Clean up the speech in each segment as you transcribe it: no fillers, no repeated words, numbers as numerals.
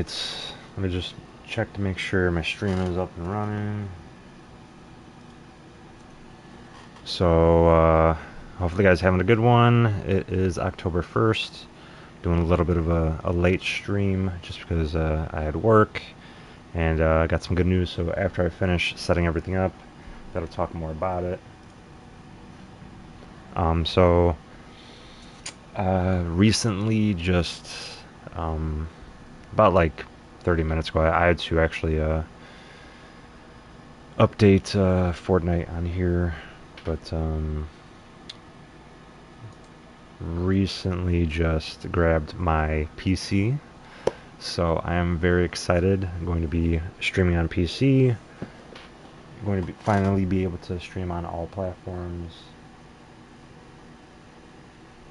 Alright, let me just check to make sure my stream is up and running. So, hopefully you guys having a good one. It is October 1st. Doing a little bit of a late stream just because I had work and I got some good news. So after I finish setting everything up, that'll talk more about it. So recently, just about like 30 minutes ago, I had to actually update Fortnite on here, but recently just grabbed my PC, so I am very excited. I'm going to be streaming on PC. I'm going to finally be able to stream on all platforms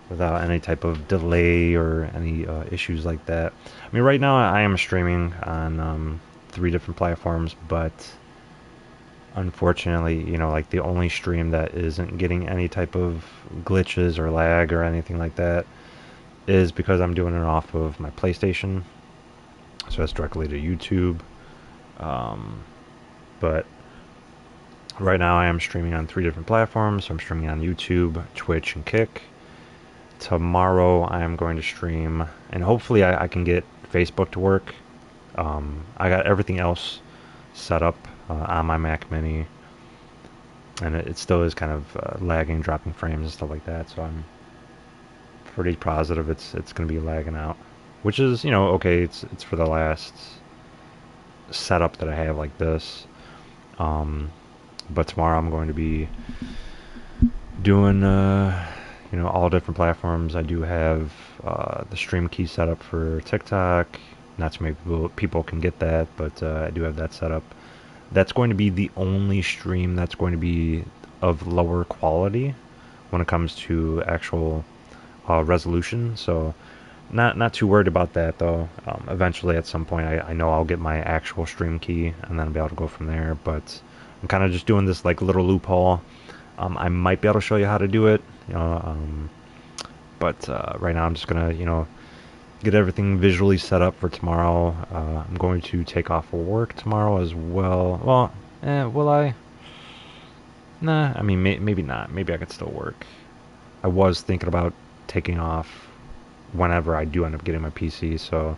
without any type of delay or any issues like that. I mean, right now I am streaming on 3 different platforms, but unfortunately, like the only stream that isn't getting any type of glitches or lag or anything like that is because I'm doing it off of my PlayStation. So that's directly to YouTube. But right now I am streaming on 3 different platforms. So I'm streaming on YouTube, Twitch, and Kick. Tomorrow I am going to stream, and hopefully I can get Facebook to work. I got everything else set up on my Mac Mini, and it still is kind of lagging, dropping frames and stuff like that. So I'm pretty positive it's going to be lagging out, which is okay. It's for the last setup that I have like this. But tomorrow I'm going to be doing all different platforms. I do have the stream key set up for TikTok. Not too many people can get that, but I do have that set up. That's going to be the only stream that's going to be of lower quality when it comes to actual resolution. So not too worried about that though. Eventually at some point I know I'll get my actual stream key and then I'll be able to go from there. But I'm kind of just doing this like little loophole. I might be able to show you how to do it, but right now I'm just gonna get everything visually set up for tomorrow. I'm going to take off for work tomorrow as well. Well, will I? Nah, I mean, maybe not. Maybe I could still work. I was thinking about taking off whenever I do end up getting my PC, so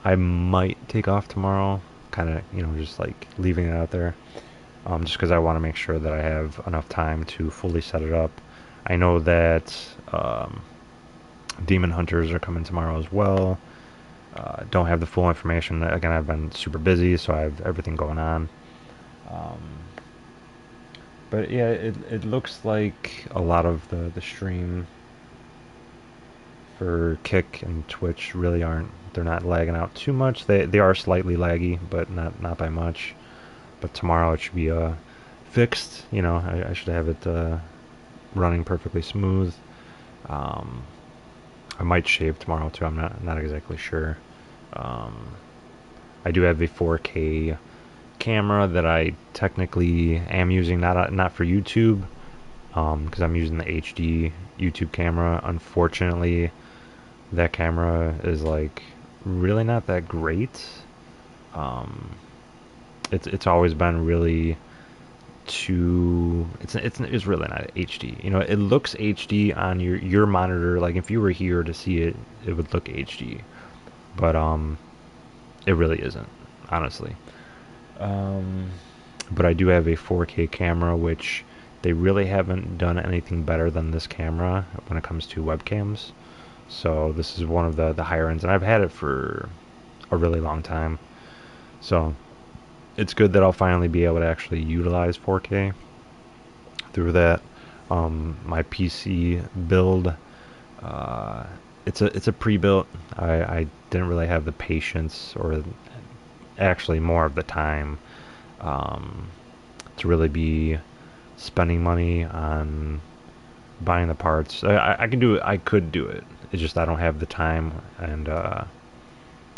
I might take off tomorrow. Kind of, just like leaving it out there. Just because I want to make sure that I have enough time to fully set it up. I know that Demon Hunters are coming tomorrow as well. Don't have the full information. Again, I've been super busy, so I have everything going on. But yeah, it looks like a lot of the stream for Kick and Twitch really they're not lagging out too much. They are slightly laggy, but not by much. But tomorrow it should be fixed. I should have it running perfectly smooth. I might shave tomorrow too. I'm not exactly sure. I do have a 4K camera that I technically am using, not for YouTube, because I'm using the HD YouTube camera. Unfortunately, that camera is like really not that great. It's always been really it's really not HD. It looks HD on your monitor. Like if you were here to see it, it would look HD, but it really isn't, honestly. But I do have a 4K camera, which they really haven't done anything better than this camera when it comes to webcams. So this is one of the higher ends, and I've had it for a really long time. So it's good that I'll finally be able to actually utilize 4K through that. My PC build, it's a pre-built. I didn't really have the patience, or actually more of the time, to really be spending money on buying the parts. I can do it. I could do it. It's just I don't have the time, and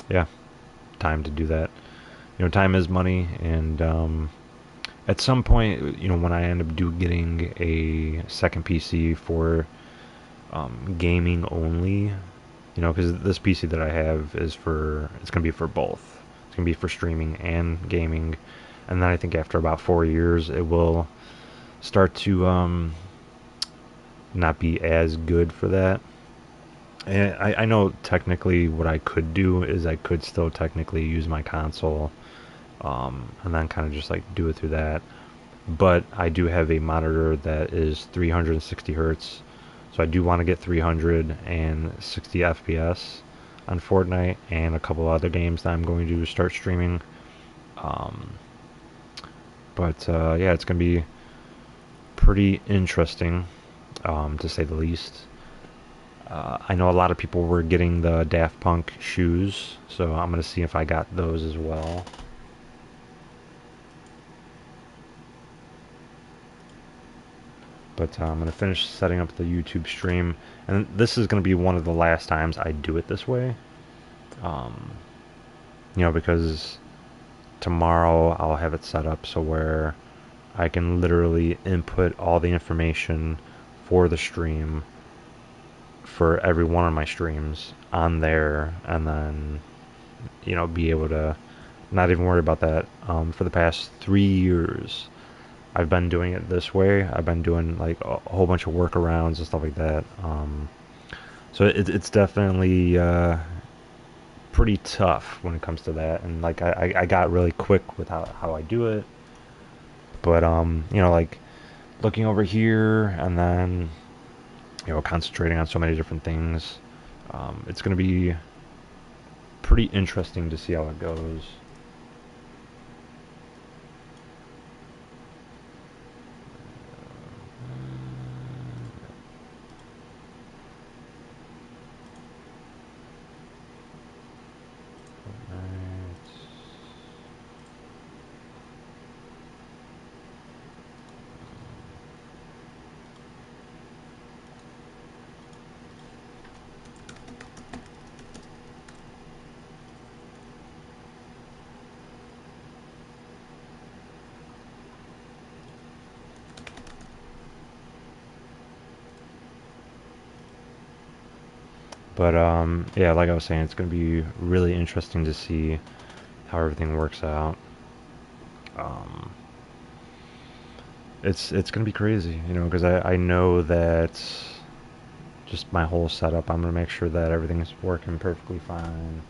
yeah, time to do that. Time is money, and at some point, when I end up getting a second PC for gaming only, You know, because this PC that I have is it's going to be for both. It's going to be for streaming and gaming. And then I think after about 4 years, it will start to not be as good for that. And I know technically what I could do is I could still technically use my console, and then kind of just like do it through that. But I do have a monitor that is 360 hertz, so I do want to get 360 FPS on Fortnite and a couple other games that I'm going to start streaming. Um, but yeah, it's going to be pretty interesting, to say the least. I know a lot of people were getting the Daft Punk shoes, so I'm going to see if I got those as well. But I'm going to finish setting up the YouTube stream, and this is going to be one of the last times I do it this way. Um, because tomorrow I'll have it set up so where I can literally input all the information for the stream for every one of my streams on there, and then be able to not even worry about that. For the past 3 years I've been doing it this way. I've been doing like a whole bunch of workarounds and stuff like that. So it's definitely pretty tough when it comes to that, and like I got really quick with how I do it. But like looking over here and then concentrating on so many different things, it's going to be pretty interesting to see how it goes. But yeah, like I was saying, it's going to be really interesting to see how everything works out. Um, it's going to be crazy, because I know that just my whole setup, I'm going to make sure that everything is working perfectly fine.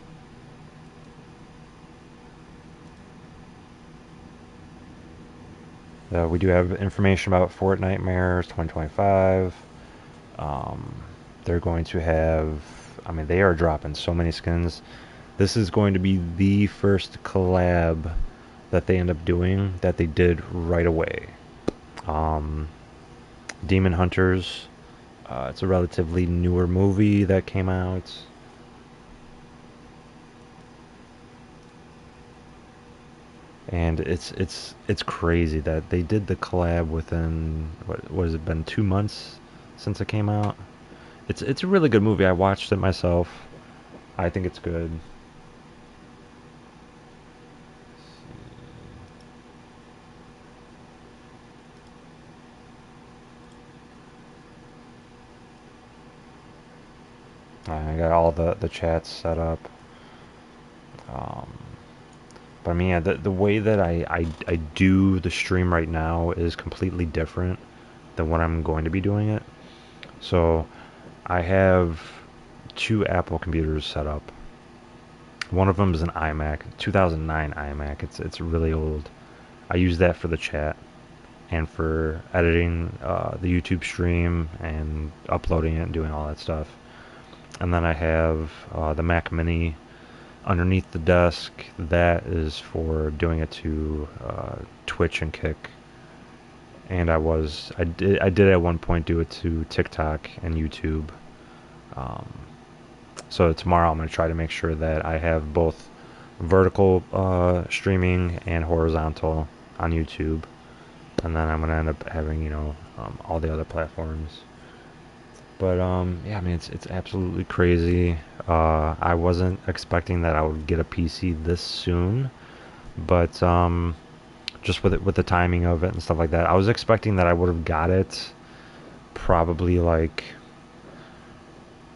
We do have information about Fortnite 2025. Um, they're going to have, they are dropping so many skins. This is going to be the first collab that they end up doing that they did right away. Demon Hunters. It's a relatively newer movie that came out. And it's crazy that they did the collab within what was it been 2 months since it came out. It's a really good movie. I watched it myself. I think it's good. I got all the chats set up. Um, but yeah, the way that I do the stream right now is completely different than what I'm going to be doing it. So I have two Apple computers set up. One of them is an iMac, 2009 iMac. It's really old. I use that for the chat and for editing the YouTube stream and uploading it and doing all that stuff. And then I have the Mac Mini underneath the desk. That is for doing it to Twitch and Kick. And I did at one point do it to TikTok and YouTube. So tomorrow I'm going to try to make sure that I have both vertical streaming and horizontal on YouTube, and then I'm going to end up having all the other platforms. But yeah, it's absolutely crazy. I wasn't expecting that I would get a PC this soon, but just with the timing of it and stuff like that, I was expecting that I would have got it probably like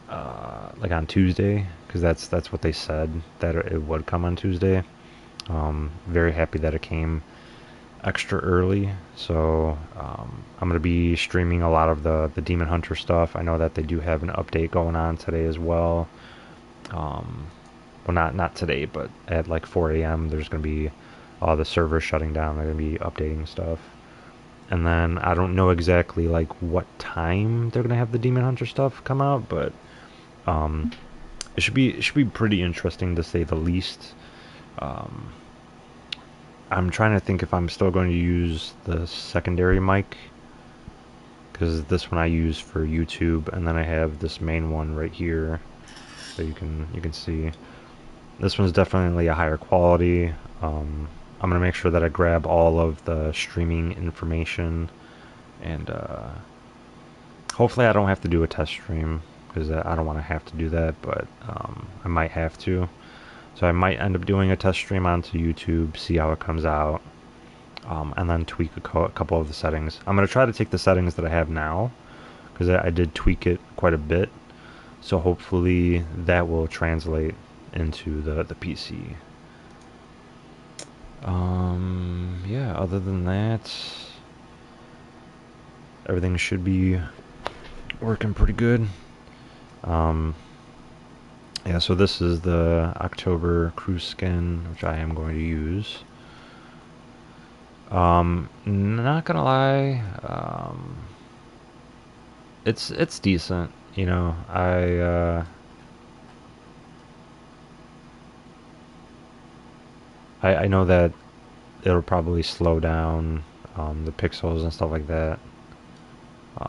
like on Tuesday, because that's what they said, that it would come on Tuesday. Very happy that it came extra early. So I'm gonna be streaming a lot of the Demon Hunter stuff. I know that they do have an update going on today as well. Um, well, not today, but at like 4 a.m. there's gonna be all the servers shutting down. They're gonna be updating stuff. And then I don't know exactly like what time they're gonna have the Demon Hunter stuff come out, but um, it should be pretty interesting to say the least. Um, I'm trying to think if I'm still going to use the secondary mic, because this one I use for YouTube, and then I have this main one right here that you can see. This one's definitely a higher quality. I'm gonna make sure that I grab all of the streaming information, and hopefully I don't have to do a test stream, because I don't want to have to do that, but I might have to. So I might end up doing a test stream onto YouTube, see how it comes out, and then tweak a couple of the settings. I'm going to try to take the settings that I have now, because I did tweak it quite a bit. So hopefully that will translate into the PC. Yeah, other than that, everything should be working pretty good. Yeah, so this is the October cruise skin, which I am going to use. Not gonna lie, it's decent. You know, I know that it'll probably slow down the pixels and stuff like that,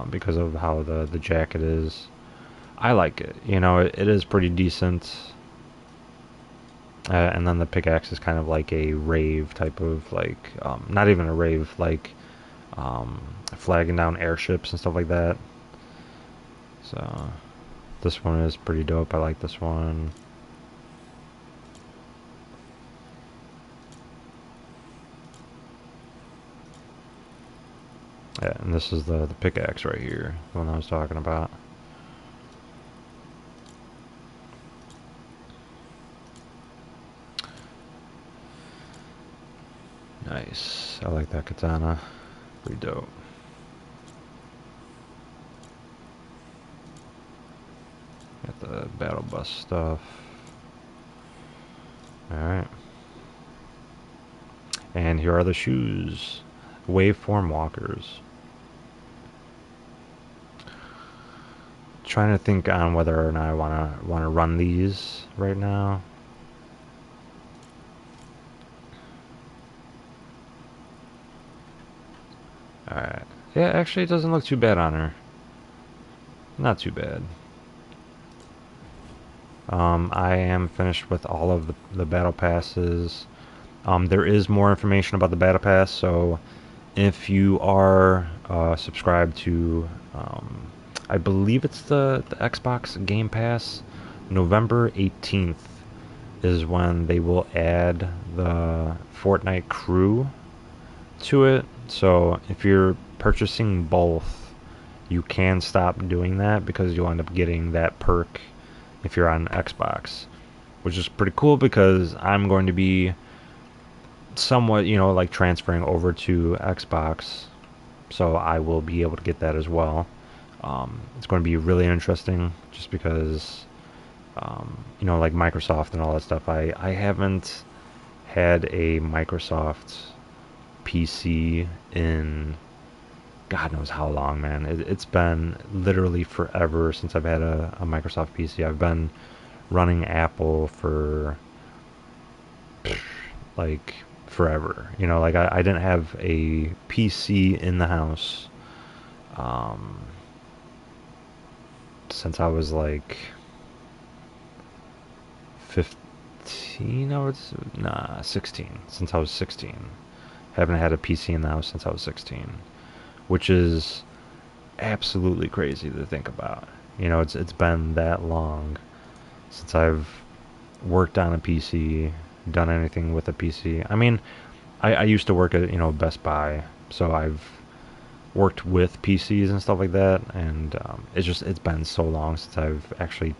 because of how the jacket is. I like it. You know, it is pretty decent. And then the pickaxe is kind of like a rave type of like, not even a rave, like flagging down airships and stuff like that. So this one is pretty dope. I like this one. Yeah, and this is the pickaxe right here, the one I was talking about. Nice. I like that katana. Pretty dope. Got the battle bus stuff. Alright. And here are the shoes. Waveform walkers. Trying to think on whether or not I wanna run these right now. Alright. Yeah, actually it doesn't look too bad on her. Not too bad. I am finished with all of the battle passes. There is more information about the battle pass, so if you are subscribed to, I believe it's the Xbox Game Pass, November 18th is when they will add the Fortnite crew to it. So if you're purchasing both, you can stop doing that, because you'll end up getting that perk if you're on Xbox, which is pretty cool, because I'm going to be somewhat, like transferring over to Xbox, so I will be able to get that as well. It's going to be really interesting, just because, like Microsoft and all that stuff. I haven't had a Microsoft PC in God knows how long, man. It's been literally forever since I've had a Microsoft PC. I've been running Apple for like forever. Like I didn't have a PC in the house since I was like 15. 16. Since I was 16. Haven't had a PC in the house since I was 16, which is absolutely crazy to think about. It's been that long since I've worked on a PC, done anything with a PC. I mean, I used to work at Best Buy, so I've worked with PCs and stuff like that, and it's been so long since I've actually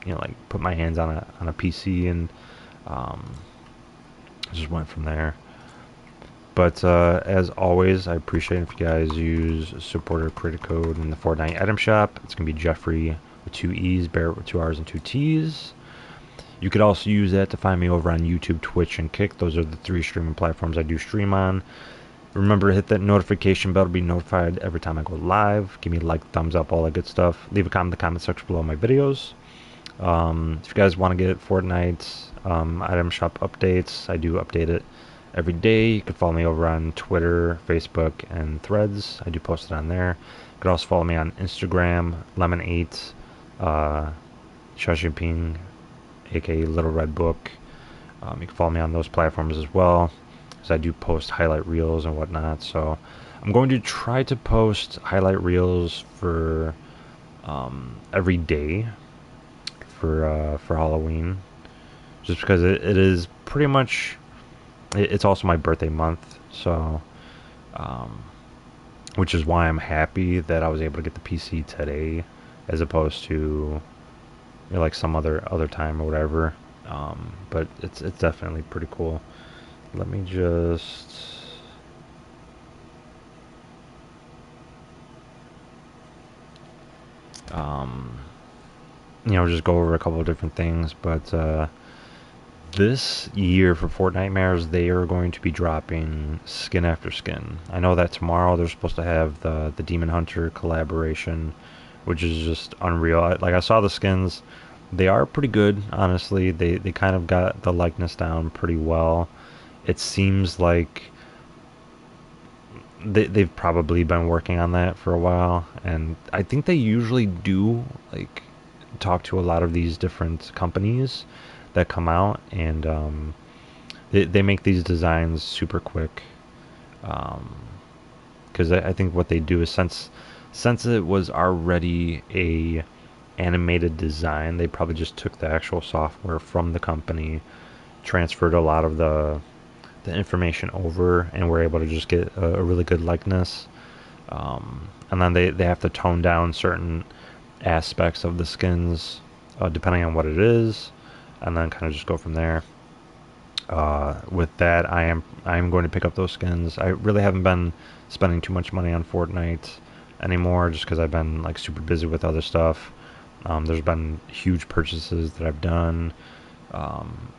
like put my hands on a PC, and um, just went from there. But as always, I appreciate if you guys use supporter creator code in the Fortnite item shop. It's gonna be Jeffrey with 2 E's, Barrett with 2 R's and 2 T's. You could also use that to find me over on YouTube, Twitch, and Kick. Those are the 3 streaming platforms I do stream on. Remember to hit that notification bell to be notified every time I go live. Give me a like, thumbs up, all that good stuff. Leave a comment in the comment section below my videos. If you guys want to get Fortnite item shop updates, I do update it every day. You can follow me over on Twitter, Facebook, and Threads. I do post it on there. You can also follow me on Instagram, Lemon8, Shashiping, aka Little Red Book. You can follow me on those platforms as well, because I do post highlight reels and whatnot. So I'm going to try to post highlight reels for every day for Halloween, just because it is pretty much. It's also my birthday month, so which is why I'm happy that I was able to get the PC today, as opposed to like some other time or whatever. But it's definitely pretty cool. Let me just just go over a couple of different things. But this year for Fortnitemares, they are going to be dropping skin after skin. I know that tomorrow they're supposed to have the Demon Hunter collaboration, which is just unreal. Like, I saw the skins. They are pretty good, honestly. They kind of got the likeness down pretty well. It seems like they've probably been working on that for a while, and I think they usually do like talk to a lot of these different companies that come out, and they make these designs super quick, because I think what they do is, since it was already a animated design, they probably just took the actual software from the company, transferred a lot of the information over, and were able to just get a really good likeness. And then they have to tone down certain aspects of the skins, depending on what it is, and then kind of just go from there. With that, I am going to pick up those skins. I really haven't been spending too much money on Fortnite anymore, just because I've been like super busy with other stuff. There's been huge purchases that I've done.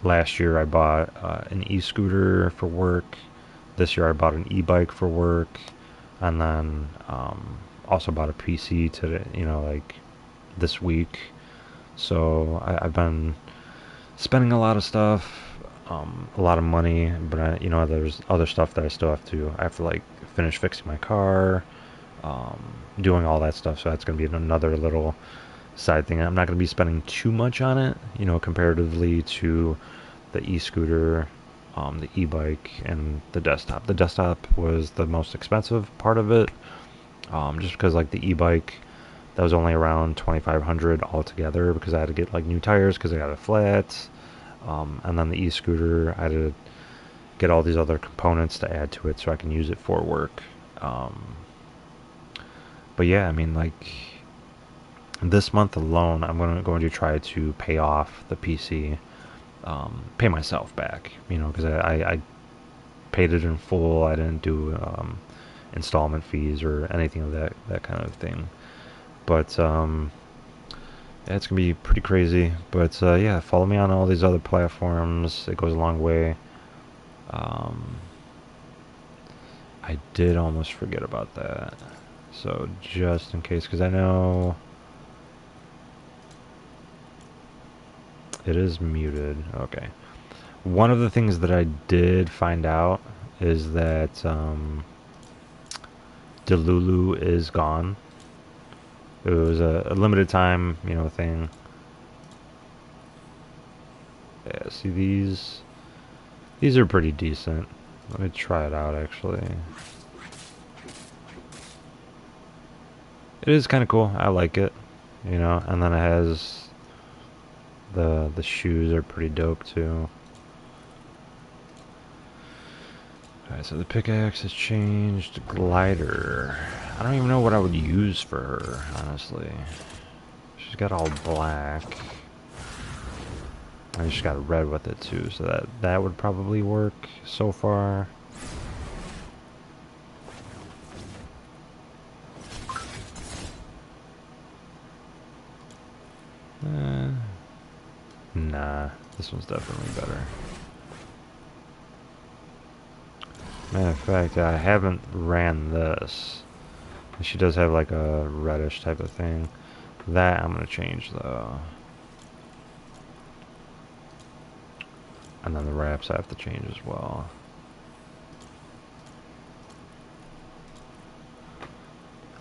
Last year I bought an e-scooter for work. This year I bought an e-bike for work, and then also bought a PC today, like this week. So I've been spending a lot of stuff, a lot of money, but there's other stuff that I have to like finish fixing my car, doing all that stuff. So that's going to be another little side thing. I'm not going to be spending too much on it, comparatively to the e-scooter, the e-bike, and the desktop. The desktop was the most expensive part of it, just because like the e-bike, that was only around $2,500 altogether, because I had to get like new tires because I got a flat, and then the e-scooter, I had to get all these other components to add to it so I can use it for work. But yeah, I mean, like, this month alone, I'm going to try to pay off the PC, pay myself back, because I paid it in full. I didn't do installment fees or anything of that kind of thing. But yeah, it's gonna be pretty crazy. But yeah, follow me on all these other platforms. It goes a long way. I did almost forget about that. So just in case, because I know it is muted. Okay. One of the things that I did find out is that Delulu is gone. It was a limited time, thing. Yeah, see these are pretty decent. Let me try it out, actually. It is kind of cool. I like it, and then it has the shoes are pretty dope too. Alright, so the pickaxe has changed. Glider. I don't even know what I would use for her, honestly. She's got all black. And she's got red with it too, so that would probably work so far. Nah, this one's definitely better. Matter of fact, I haven't ran this. She does have like a reddish type of thing. That I'm gonna change though. And then the wraps I have to change as well.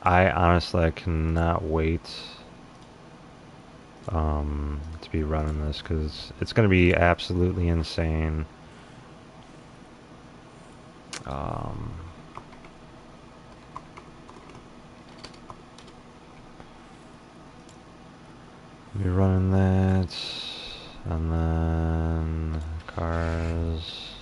I honestly cannot wait to be running this because it's gonna be absolutely insane. Be running that, and then cars.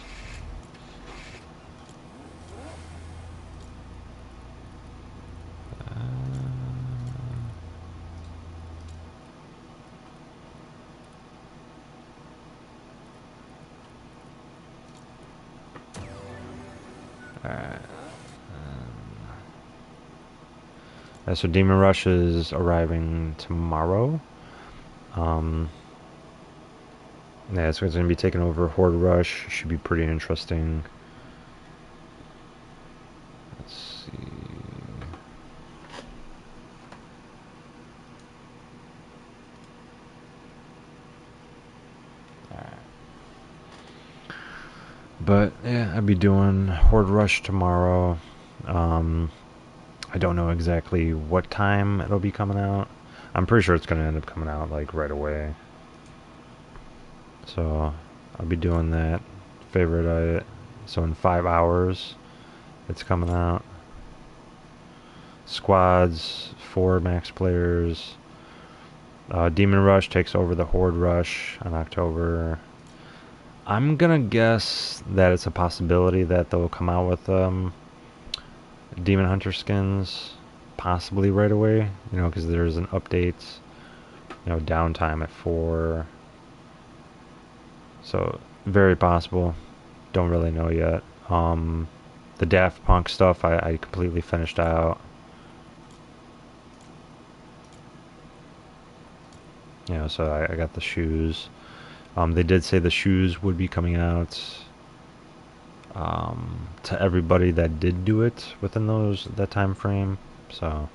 Alright. So Demon Rush is arriving tomorrow. Yeah, so it's going to be taking over Horde Rush. Should be pretty interesting. Let's see. Alright. But yeah, I'll be doing Horde Rush tomorrow. I don't know exactly what time it'll be coming out. I'm pretty sure it's going to end up coming out like right away. So I'll be doing that. Favorite it. So in 5 hours it's coming out. Squads, 4 max players. Demon Rush takes over the Horde Rush in October. I'm gonna guess that it's a possibility that they'll come out with Demon Hunter skins possibly right away, you know, because there's an update, you know, downtime at 4. So very possible. Don't really know yet. The Daft Punk stuff I completely finished out. You know, so I got the shoes. They did say the shoes would be coming out to everybody that did do it within that time frame. So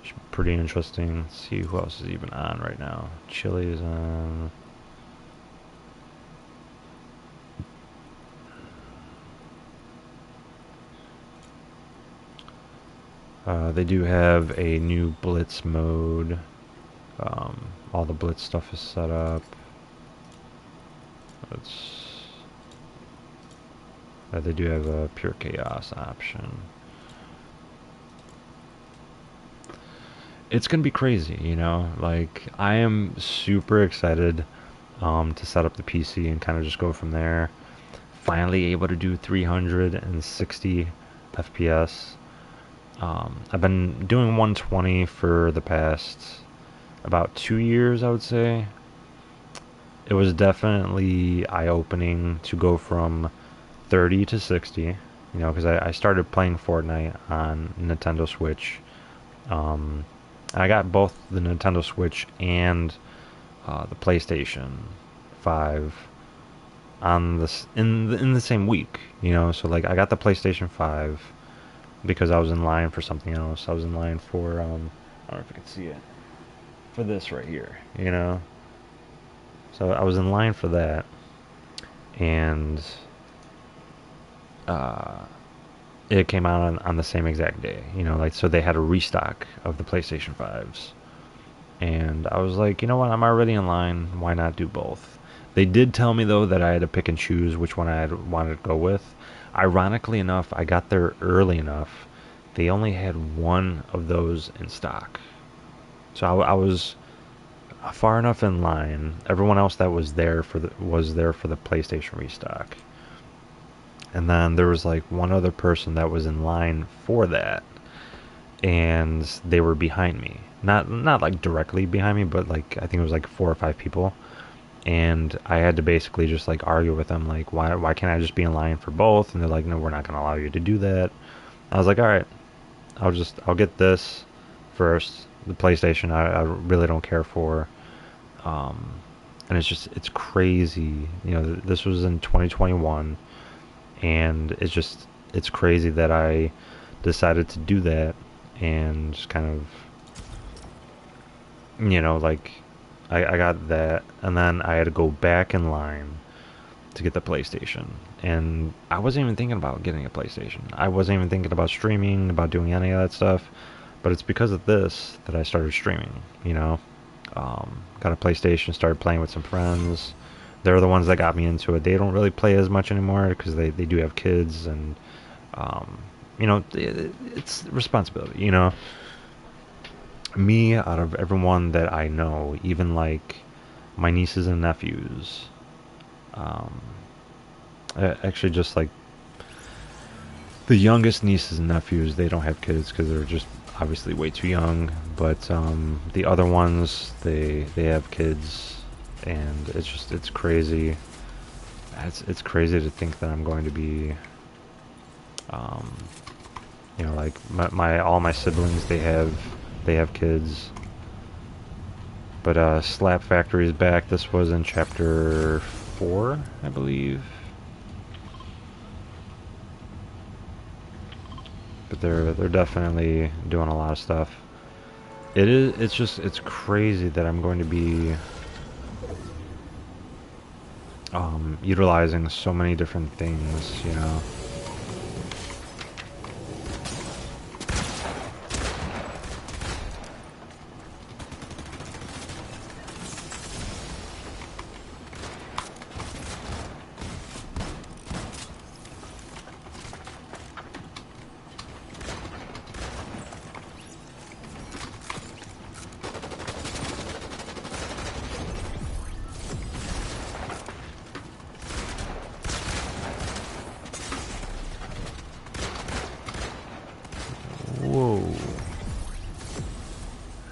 should be pretty interesting. Let's see who else is even on right now. Chili is on. They do have a new Blitz mode. All the Blitz stuff is set up. They do have a pure chaos option. It's gonna be crazy, you know. Like I am super excited to set up the PC and kind of just go from there. Finally able to do 360 FPS. I've been doing 120 for the past about 2 years, I would say. It was definitely eye-opening to go from 30 to 60, you know, because I started playing Fortnite on Nintendo Switch. I got both the Nintendo Switch and the PlayStation 5 on this in the same week, you know. So like I got the PlayStation 5 because I was in line for something else. I was in line for I don't know if you can see it, for this right here, you know. So I was in line for that, and it came out on the same exact day, you know, like, so they had a restock of the PlayStation 5s. And I was like, you know what, I'm already in line, why not do both? They did tell me, though, that I had to pick and choose which one I wanted to go with. Ironically enough, I got there early enough. They only had one of those in stock. So I was far enough in line. Everyone else that was there for the PlayStation restock. And then there was like one other person that was in line for that. and they were behind me. Not like directly behind me, but like I think it was like 4 or 5 people. And I had to basically just like argue with them, like, why can't I just be in line for both? And they're like, no, we're not gonna allow you to do that. I was like, all right, I'll get this first. The PlayStation, I really don't care for. Um, and it's crazy. You know, this was in 2021, and it's crazy that I decided to do that and just kind of, like I got that, and then I had to go back in line to get the PlayStation. And I wasn't even thinking about getting a PlayStation. I wasn't even thinking about streaming, about doing any of that stuff. But it's because of this that I started streaming, you know. Got a PlayStation, started playing with some friends. They're the ones that got me into it. They don't really play as much anymore because they do have kids, and um, it's responsibility. Me, out of everyone that I know, even like my nieces and nephews, um, actually just like the youngest nieces and nephews, they don't have kids because they're just obviously way too young. But the other ones, they have kids, and it's crazy. It's crazy to think that I'm going to be, um, like my all my siblings, they have kids. But Slap Factory is back. This was in chapter 4, I believe. But they're definitely doing a lot of stuff. It's crazy that I'm going to be utilizing so many different things. Whoa.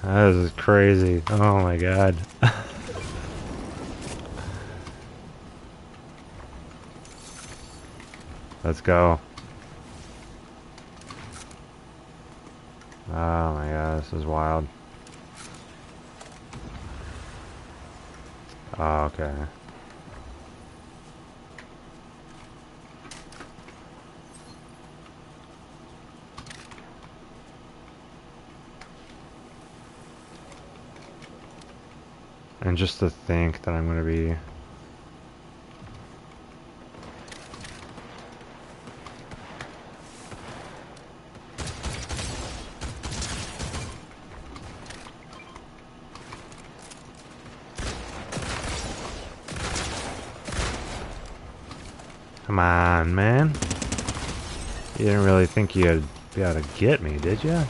That is crazy. Oh my god. Let's go. Oh my god, this is wild. Oh, okay. And just to think that I'm going to be... Come on, man. You didn't really think you'd be able to get me, did you?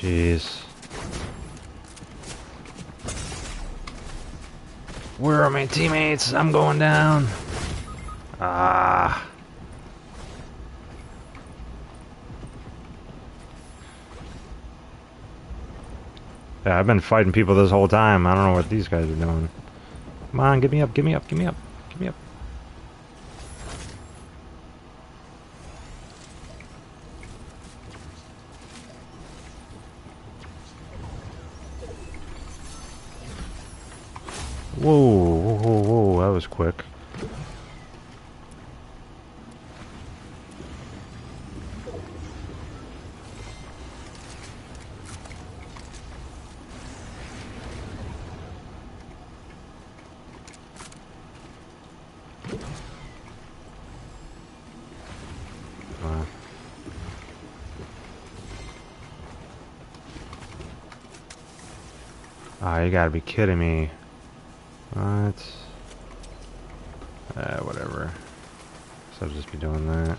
Jeez. Where are my teammates? I'm going down. Ah. Yeah, I've been fighting people this whole time. I don't know what these guys are doing. Come on, get me up, get me up, get me up, get me up. Whoa, whoa, whoa, whoa, that was quick. Ah, you gotta be kidding me. What? Whatever. So I'll just be doing that.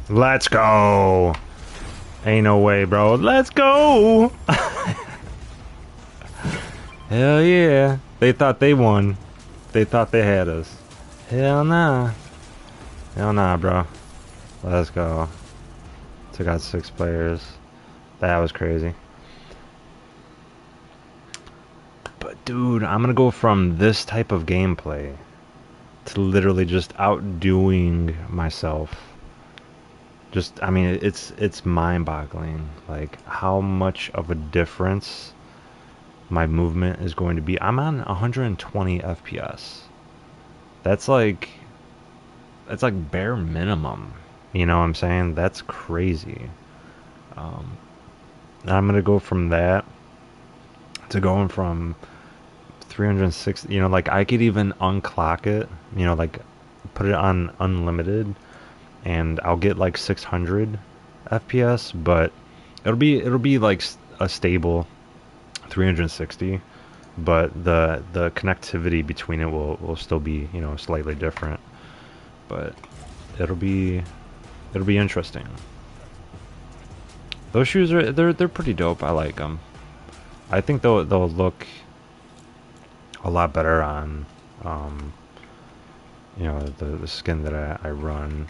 Let's go! Ain't no way, bro. Let's go! Hell yeah. They thought they won. They thought they had us. Hell nah. Hell nah, bro. Let's go. Took out 6 players. That was crazy. But dude, I'm gonna go from this type of gameplay to literally just outdoing myself. Just, I mean, it's mind-boggling, like how much of a difference my movement is going to be. I'm on 120 FPS. That's like bare minimum. You know what I'm saying? That's crazy. Um, I'm gonna go from that to going from 360. You know, like I could even unclock it. You know, like put it on unlimited, and I'll get like 600 FPS, but it'll be like a stable 360, but the connectivity between it will still be, you know, slightly different, but it'll be interesting. Those shoes are they're pretty dope. I like them. I think they'll look a lot better on you know, the skin that I run.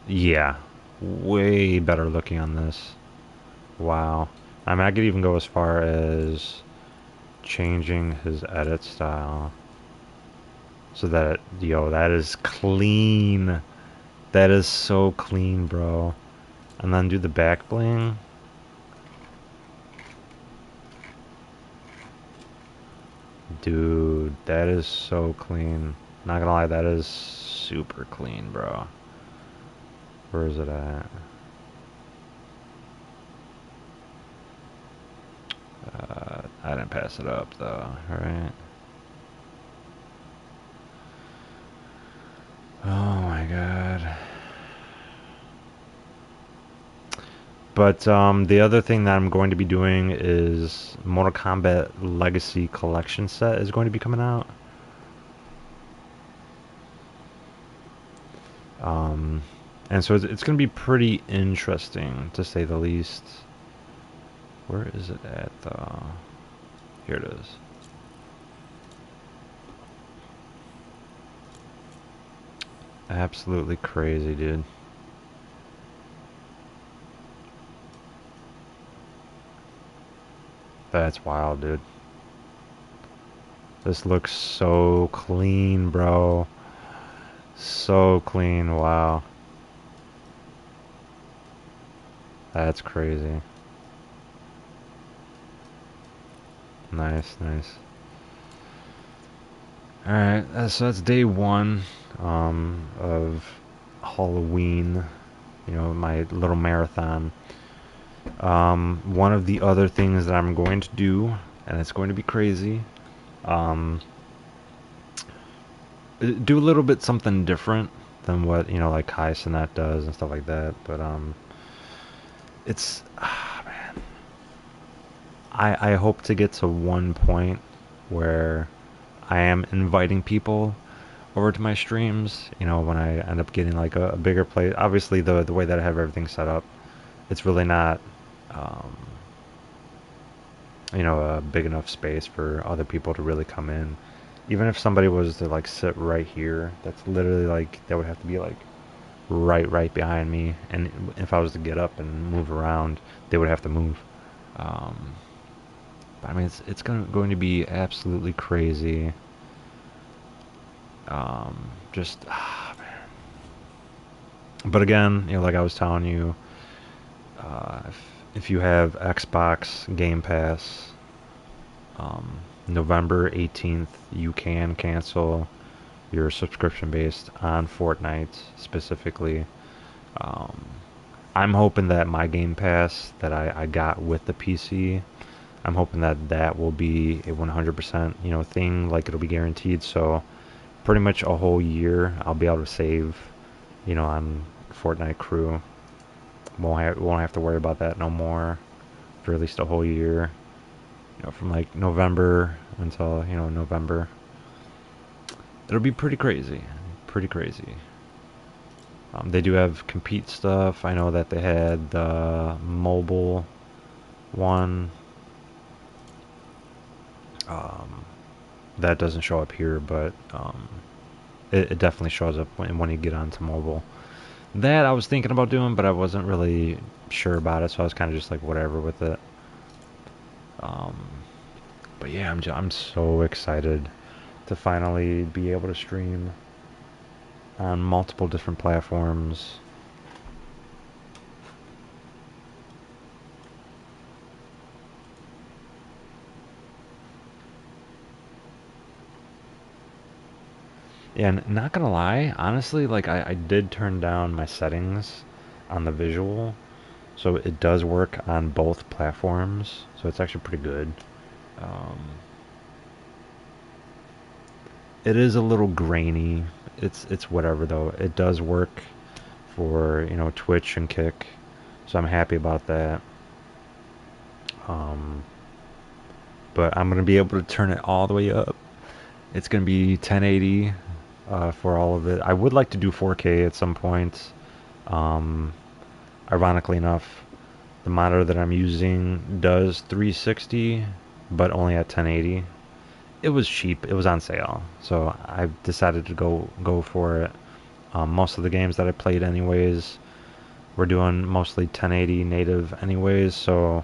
Yeah, way better looking on this. Wow. I mean, I could even go as far as changing his edit style so that, yo, that is clean. That is so clean, bro. And then do the back bling. Dude, that is so clean. Not gonna lie, that is super clean, bro. Where is it at? I didn't pass it up though, right? Oh my god. But the other thing that I'm going to be doing is Mortal Kombat Legacy Collection set is going to be coming out. And so it's going to be pretty interesting, to say the least. Where is it at, though? Here it is. Absolutely crazy, dude. That's wild, dude. This looks so clean, bro. So clean, wow. That's crazy. Nice, nice. Alright, so that's day one of Halloween, my little marathon. One of the other things that I'm going to do, and it's going to be crazy, um, do a little bit something different than what, like Kai Cenat does and stuff like that. But it's, man, I hope to get to one point where I am inviting people over to my streams, when I end up getting like a bigger place. Obviously, the way that I have everything set up, it's really not, um, a big enough space for other people to really come in. Even if somebody was to like sit right here, that's literally like that would have to be like right behind me. And if I was to get up and move around, they would have to move. Um, but I mean, it's going to be absolutely crazy. Just man. But again, like I was telling you, if you have Xbox Game Pass, November 18th, you can cancel your subscription based on Fortnite specifically. Um, I'm hoping that my Game Pass that I got with the PC, I'm hoping that that will be a 100% thing, like it'll be guaranteed. So pretty much a whole year I'll be able to save, on Fortnite crew. Won't have to worry about that no more for at least a whole year. From like November until November. It'll be pretty crazy, pretty crazy. They do have compete stuff. I know that they had the mobile one. Um, that doesn't show up here, but it definitely shows up when you get onto mobile. That I was thinking about doing, but I wasn't really sure about it, so I was kind of just like whatever with it. Um, but yeah, I'm so excited to finally be able to stream on multiple different platforms. And not gonna lie, honestly, like I did turn down my settings on the visual, so it does work on both platforms, so it's actually pretty good. Um, it is a little grainy. It's whatever though. It does work for Twitch and Kick, so I'm happy about that. Um, but I'm gonna be able to turn it all the way up. It's gonna be 1080 for all of it. I would like to do 4K at some point. Um, Ironically enough, the monitor that I'm using does 360, but only at 1080. It was cheap. It was on sale, so I decided to go for it. Most of the games that I played, anyways, were doing mostly 1080 native, anyways. So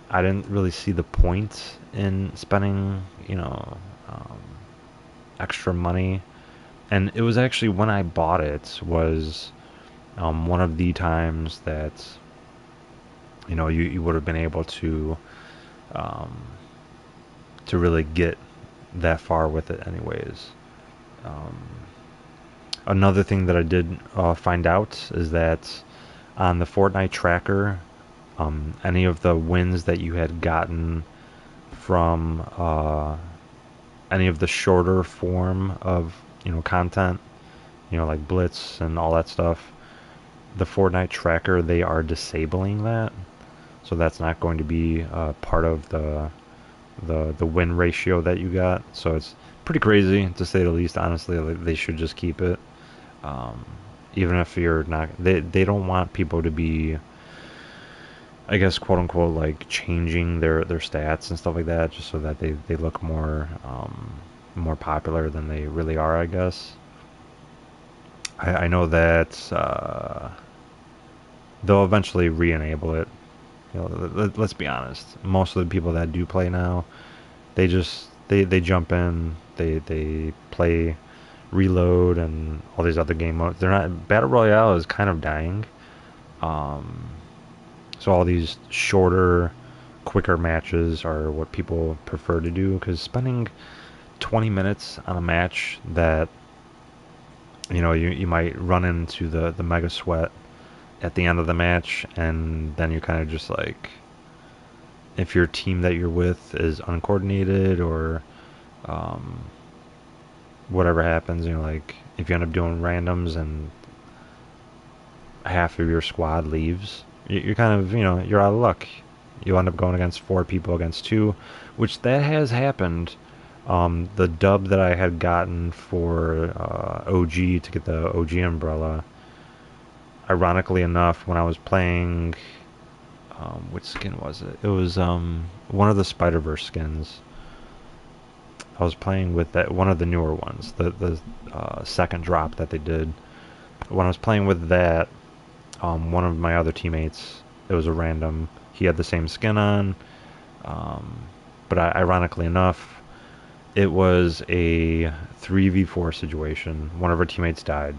I didn't really see the point in spending, um, extra money. And it was actually when I bought it was one of the times that you would have been able um, to really get that far with it anyways. Um, Another thing that I did find out is that on the Fortnite tracker, any of the wins that you had gotten from any of the shorter form of content, like Blitz and all that stuff, the Fortnite tracker, they are disabling that, so that's not going to be part of the win ratio that you got. So it's pretty crazy to say the least. Honestly, they should just keep it. Um, Even if you're not, they don't want people to be, I guess, quote unquote, like changing their stats and stuff like that, just so that they look more popular than they really are, I guess. I know that they'll eventually re-enable it. Let's be honest. Most of the people that do play now, they jump in, they play Reload and all these other game modes. They're not Battle Royale is kind of dying. Um, so all these shorter quicker matches are what people prefer to do, because spending 20 minutes on a match that you might run into the mega sweat at the end of the match, and then you're kind of just like, if your team that you're with is uncoordinated, or um, whatever happens, like if you end up doing randoms and half of your squad leaves, you're kind of, you're out of luck. You end up going against four people against two, which that has happened. The dub that I had gotten for OG to get the OG umbrella, ironically enough, when I was playing, which skin was it? It was one of the Spider-Verse skins. I was playing with that one of the newer ones, the second drop that they did. When I was playing with that, one of my other teammates, it was a random. He had the same skin on, but ironically enough, it was a 3v4 situation. One of our teammates died.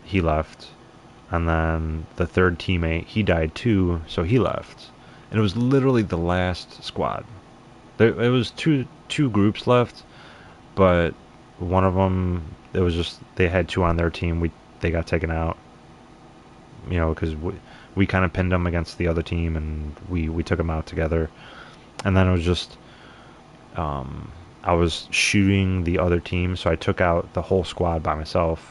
He left. And then the third teammate, he died too, so he left. And it was literally the last squad. It was two groups left, but one of them, it was just, they had two on their team. They got taken out, because we kind of pinned them against the other team, and we took them out together. And then it was just, I was shooting the other team, so I took out the whole squad by myself.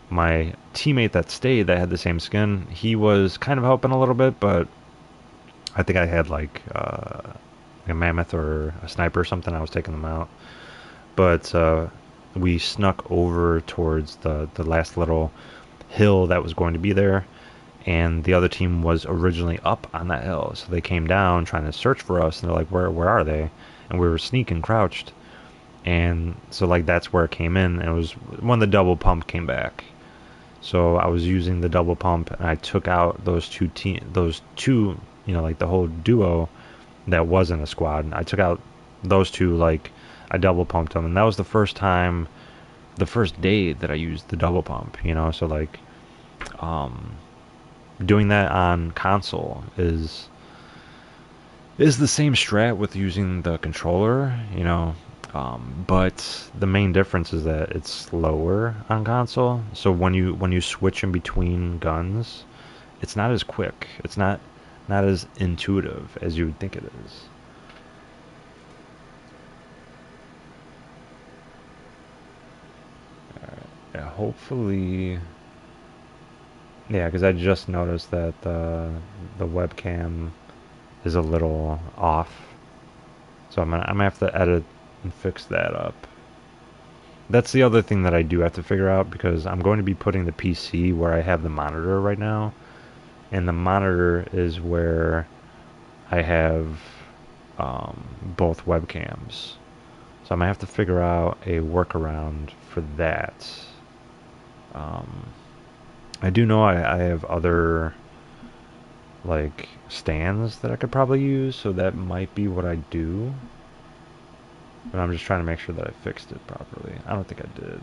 My teammate that stayed, that had the same skin, he was kind of helping a little bit, but I think I had like a mammoth or a sniper or something. I was taking them out. But we snuck over towards the last little hill that was going to be there, and the other team was originally up on that hill, so they came down trying to search for us, and they're like, where are they? And we were sneaking, crouched, and so like that's where it came in. And it was when the double pump came back. So I was using the double pump, and I took out those two, like the whole duo that wasn't a squad. I took out those two, like I double pumped them, and that was the first time, the first day that I used the double pump. So like, doing that on console is the same strat with using the controller, but the main difference is that it's slower on console. So when you switch in between guns, it's not as quick. It's not as intuitive as you would think it is. Alright. Yeah, hopefully. Yeah, because I just noticed that the webcam is a little off, so I'm gonna have to edit and fix that up. That's the other thing that I do have to figure out, because I'm going to be putting the PC where I have the monitor right now, and the monitor is where I have both webcams. So I'm gonna have to figure out a workaround for that. I do know I have other like stands that I could probably use, so that might be what I do. But I'm just trying to make sure that I fixed it properly. I don't think I did.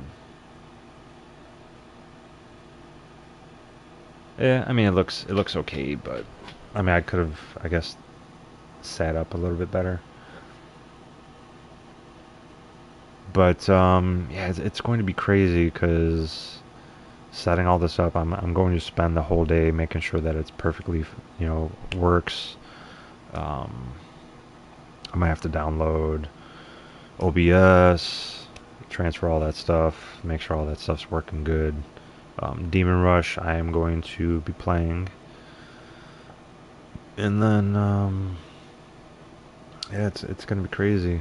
Yeah, I mean it looks okay, but I mean I could have, I guess, sat up a little bit better. But yeah, it's going to be crazy, because setting all this up, I'm going to spend the whole day making sure that it's perfectly, works. I might have to download OBS, transfer all that stuff, make sure all that stuff's working good. Demon Rush, I am going to be playing, and then yeah, it's gonna be crazy.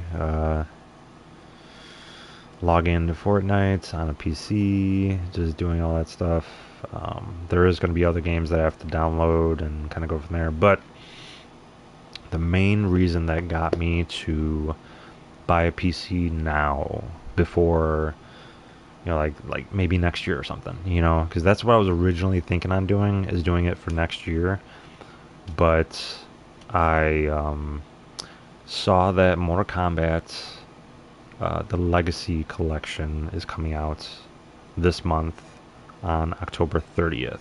Log into Fortnite on a PC, just doing all that stuff. There is going to be other games that I have to download and kind of go from there. But the main reason that got me to buy a PC now, before, like maybe next year or something, because that's what I was originally thinking on doing, is doing it for next year. But I saw that Mortal Kombat, the Legacy Collection, is coming out this month on October 30th.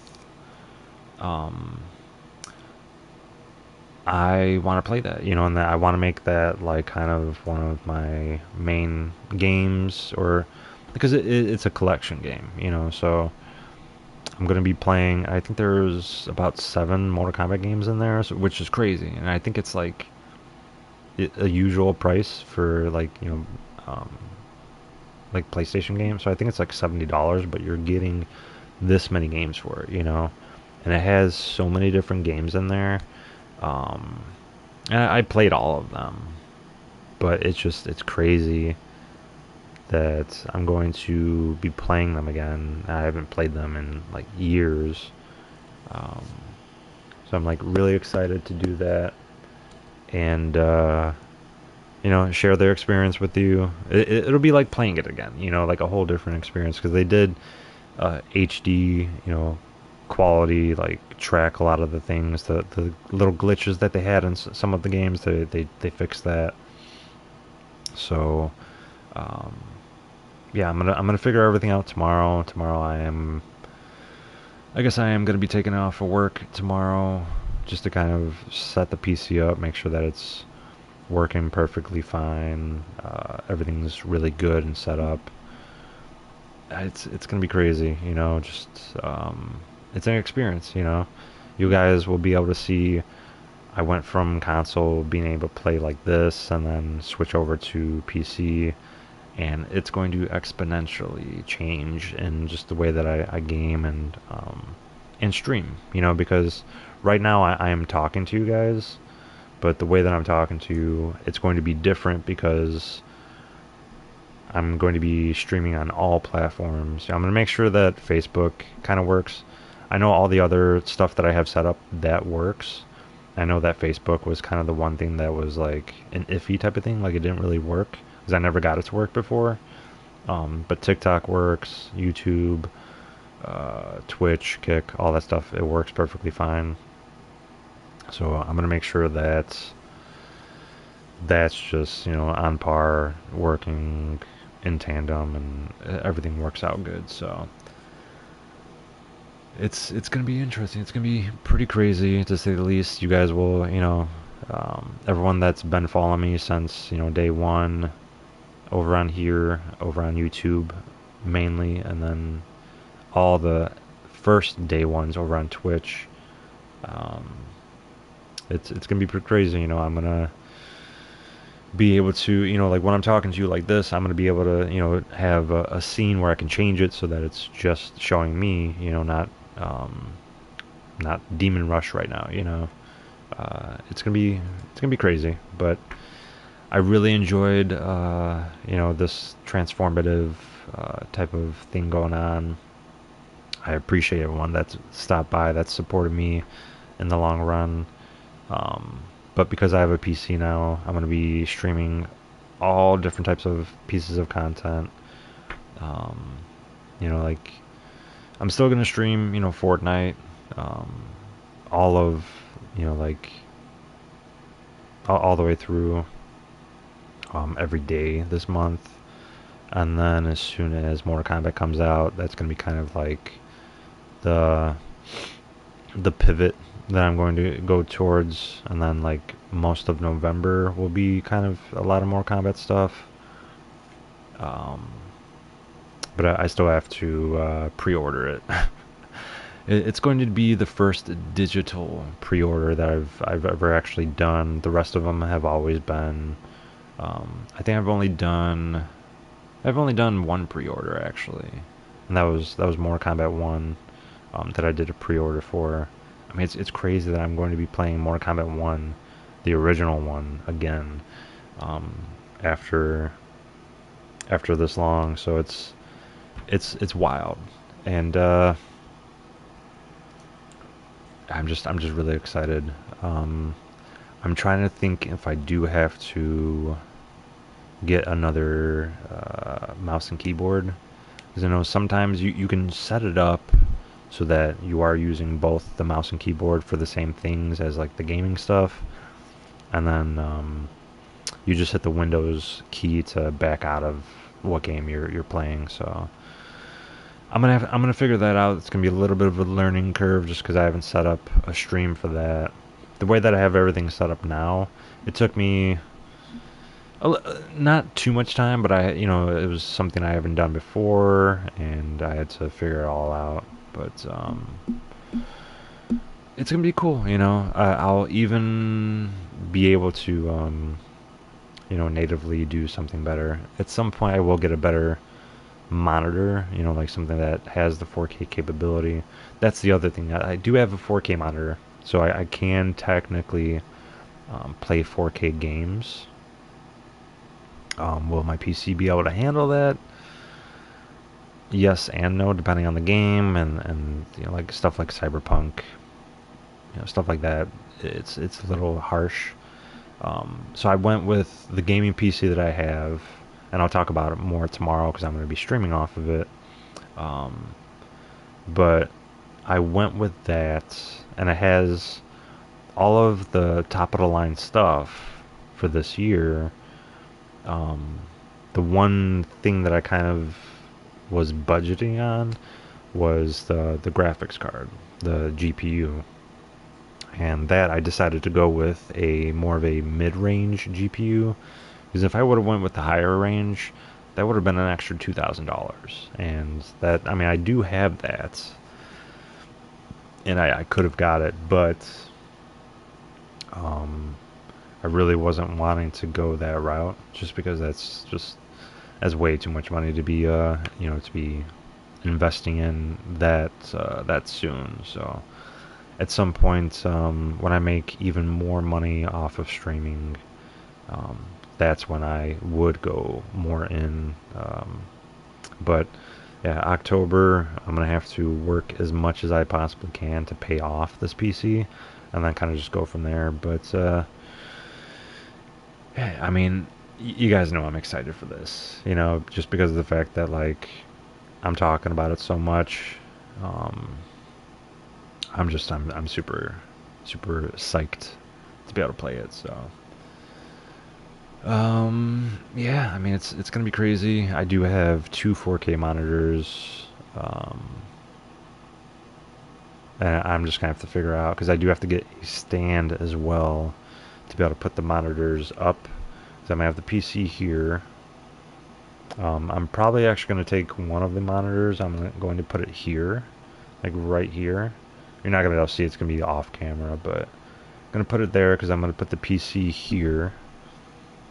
I want to play that, and that I want to make that like kind of one of my main games, or because it's a collection game, so I'm going to be playing. I think there's about 7 Mortal Kombat games in there, which is crazy, and I think it's like a usual price for like um, like PlayStation games. So I think it's like $70, but you're getting this many games for it, and it has so many different games in there. Um, and I played all of them, but it's crazy that I'm going to be playing them again. I haven't played them in like years, um, so I'm like really excited to do that and share their experience with you. It'll be like playing it again, like a whole different experience because they did HD, quality, like track a lot of the things, the little glitches that they had in some of the games. They fixed that. So, um, yeah, I'm gonna figure everything out tomorrow. Tomorrow I guess I am gonna be taking off for work tomorrow, just to kind of set the PC up, make sure that it's working perfectly fine. Everything's really good and set up. It's gonna be crazy, Just it's an experience, You guys will be able to see. I went from console being able to play like this, and then switch over to PC, and it's going to exponentially change in just the way that I game and stream. Because right now I am talking to you guys, but the way that I'm talking to you, it's going to be different because I'm going to be streaming on all platforms. I'm going to make sure that Facebook kind of works. I know all the other stuff that I have set up that works. I know that Facebook was kind of the one thing that was like an iffy type of thing, like it didn't really work because I never got it to work before. But TikTok works, YouTube, Twitch, Kick, all that stuff, it works perfectly fine. So I'm gonna make sure that that's just on par, working in tandem, and everything works out good. So it's gonna be interesting. It's gonna be pretty crazy to say the least. You guys will, everyone that's been following me since day one, over on here, over on YouTube mainly, and then all the first day ones over on Twitch. Um, it's gonna be pretty crazy. I'm gonna be able to, like when I'm talking to you like this, I'm gonna be able to, have a scene where I can change it so that it's just showing me, um, not Demon Rush right now. It's gonna be crazy, but I really enjoyed, this transformative type of thing going on. I appreciate everyone that's stopped by, that's supported me in the long run. Um, but because I have a PC now, I'm going to be streaming all different types of pieces of content. Um, like I'm still going to stream, Fortnite, um, all of, like all the way through, every day this month. And then as soon as Mortal Kombat comes out, that's going to be kind of like the pivot that I'm going to go towards, and then like most of November will be kind of a lot of more combat stuff. Um, but I still have to pre-order it. It's going to be the first digital pre-order that I've ever actually done. The rest of them have always been. I think I've only done one pre-order actually, and that was Mortal Kombat 1, that I did a pre-order for. I mean, it's crazy that I'm going to be playing Mortal Kombat 1, the original one, again, um, after this long. So it's wild, and I'm just really excited. I'm trying to think if I do have to get another mouse and keyboard, because I know sometimes you can set it up so that you are using both the mouse and keyboard for the same things as like the gaming stuff, and then you just hit the Windows key to back out of what game you're playing. So I'm gonna figure that out. It's gonna be a little bit of a learning curve just because I haven't set up a stream for that. the way that I have everything set up now, it took me not too much time, but it was something I haven't done before, and I had to figure it all out. But it's gonna be cool. I'll even be able to natively do something better. At some point, I will get a better monitor, like something that has the 4K capability. That's the other thing. I do have a 4K monitor, so I can technically play 4K games. Will my PC be able to handle that? Yes and no, depending on the game and like stuff like Cyberpunk, stuff like that. It's a little harsh. So I went with the gaming PC that I have, and I'll talk about it more tomorrow because I'm going to be streaming off of it. But I went with that, and it has all of the top of the line stuff for this year. The one thing that I kind of was budgeting on was the graphics card, the GPU. And that I decided to go with a more of a mid-range GPU, because if I would have went with the higher range, that would have been an extra $2,000. And that, I mean, I do have that, and I could have got it, but I really wasn't wanting to go that route, just because that's way too much money to be to be investing in that soon. So at some point, when I make even more money off of streaming, that's when I would go more in. But yeah, October, I'm gonna have to work as much as I possibly can to pay off this PC, and then kind of just go from there. But yeah, I mean, you guys know I'm excited for this, just because of the fact that like I'm talking about it so much. I'm super psyched to be able to play it. So yeah, I mean it's gonna be crazy. I do have two 4K monitors, and I'm just gonna have to figure out, because I do have to get a stand as well to be able to put the monitors up. So I'm gonna have the PC here. I'm probably actually going to take one of the monitors. I'm going to put it here, like right here. You're not going to be able to see it. It's going to be off camera, but I'm going to put it there because I'm going to put the PC here.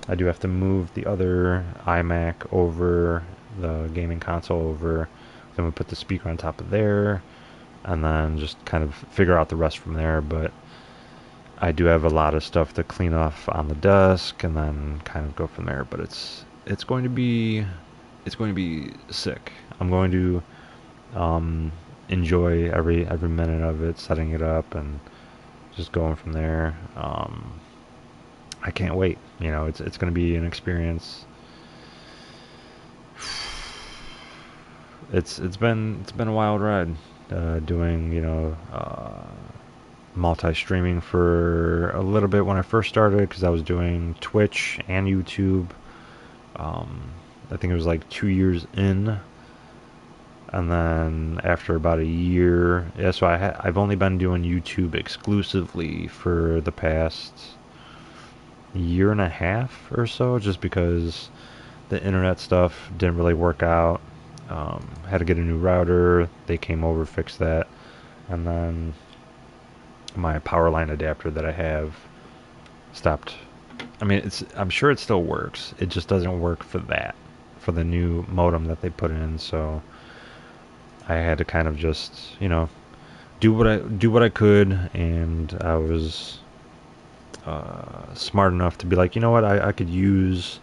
I do have to move the other iMac over, the gaming console over. So I'm going to put the speaker on top of there, and then just kind of figure out the rest from there. But I do have a lot of stuff to clean off on the desk, and then kind of go from there. But it's going to be sick. I'm going to enjoy every minute of it, setting it up and just going from there. I can't wait. It's going to be an experience. It's been a wild ride, doing multi-streaming for a little bit when I first started, because I was doing Twitch and YouTube. I think it was like 2 years in, and then after about a year, yeah. So I've only been doing YouTube exclusively for the past year and a half or so, just because the internet stuff didn't really work out. Had to get a new router. They came over, fixed that, and then my power line adapter that I have stopped. I mean, I'm sure it still works. It just doesn't work for the new modem that they put in. So I had to kind of just, do what I could, and I was smart enough to be like, you know what, I could use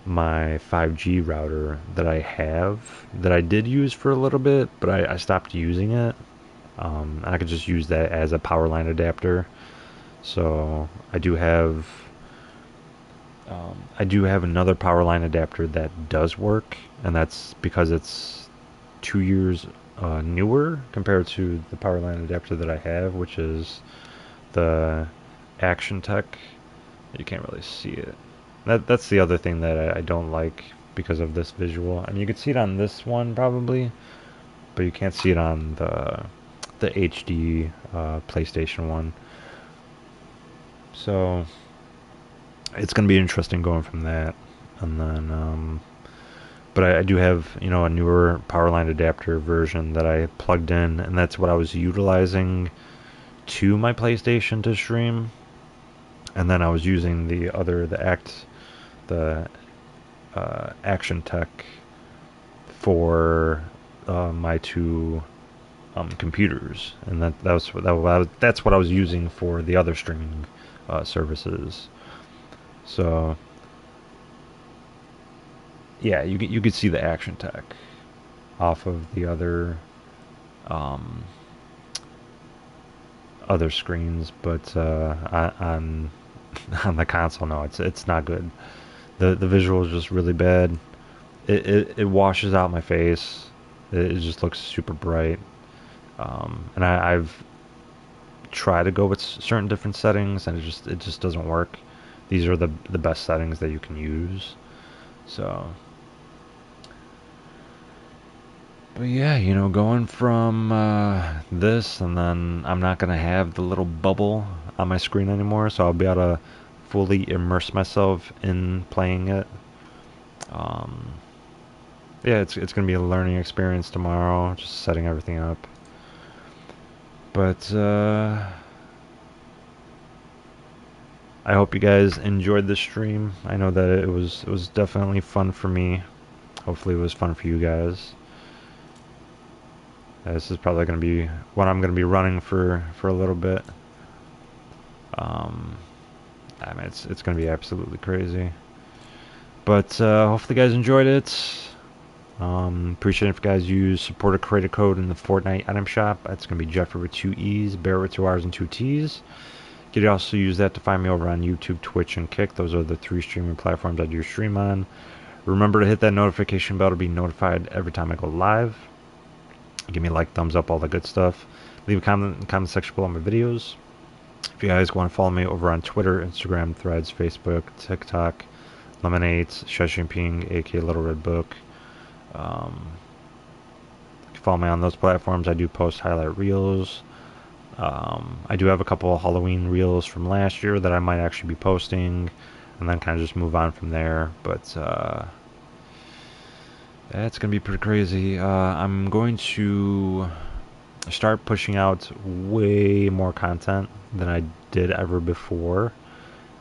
my 5G router that I did use for a little bit, but I stopped using it. I could just use that as a power line adapter. So I do have another power line adapter that does work, and that's because it's 2 years newer compared to the power line adapter that I have, which is the Action Tech. You can't really see it. That's the other thing that I don't like because of this visual. I mean, you can see it on this one probably, but you can't see it on the HD PlayStation one. So it's going to be interesting going from that. And then, but I do have, a newer power line adapter version that I plugged in, and that's what I was utilizing to my PlayStation to stream. And then I was using the Action Tech for my two computers, and that's what I was using for the other streaming services. So yeah, you could see the Action Tech off of the um, other screens, but on on the console, no, it's not good. The visual is just really bad. It washes out my face. It just looks super bright. And I've tried to go with certain different settings, and it just doesn't work. These are the best settings that you can use. So, but yeah, going from this, and then I'm not gonna have the little bubble on my screen anymore, so I'll be able to fully immerse myself in playing it. Um, yeah, it's gonna be a learning experience tomorrow, just setting everything up. But I hope you guys enjoyed the stream. I know that it was definitely fun for me. Hopefully, it was fun for you guys. This is probably going to be what I'm going to be running for a little bit. Um, I mean, it's going to be absolutely crazy. But hopefully, you guys enjoyed it. Appreciate it if you guys use supporter creator code in the Fortnite item shop. That's going to be Jeffrey with 2 E's, Barrett with 2 R's and 2 T's. You can also use that to find me over on YouTube, Twitch, and Kick. Those are the 3 streaming platforms I do stream on. Remember to hit that notification bell to be notified every time I go live. Give me a like, thumbs up, all that good stuff. Leave a comment in the comment section below my videos. If you guys want to follow me over on Twitter, Instagram, Threads, Facebook, TikTok, Lemonades, Shashing aka Little Red Book. If you follow me on those platforms, I do post highlight reels. I do have a couple of Halloween reels from last year that I might actually be posting, and then kind of just move on from there. But that's going to be pretty crazy. I'm going to start pushing out way more content than I did ever before,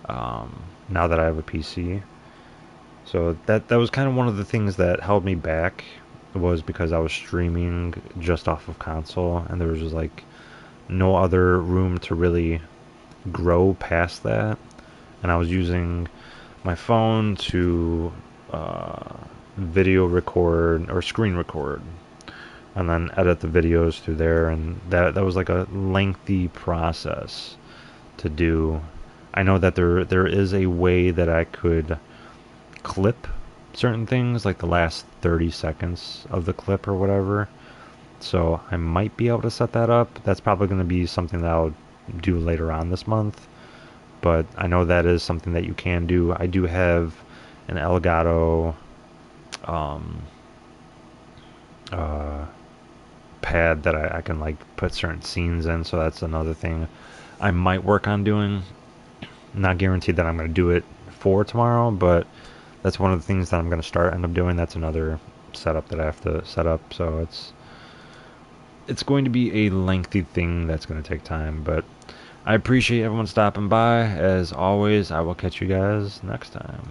now that I have a PC. So that was kind of one of the things that held me back, was because I was streaming just off of console, and there was just like no other room to really grow past that. And I was using my phone to video record or screen record, and then edit the videos through there, and that was like a lengthy process to do. I know that there is a way that I could clip certain things, like the last 30 seconds of the clip or whatever. So I might be able to set that up. That's probably going to be something that I'll do later on this month. But I know that is something that you can do. I do have an Elgato pad that I can like put certain scenes in. So that's another thing I might work on doing. Not guaranteed that I'm going to do it for tomorrow, but that's one of the things that I'm going to end up doing. That's another setup that I have to set up. So it's going to be a lengthy thing that's going to take time, but I appreciate everyone stopping by. As always, I will catch you guys next time.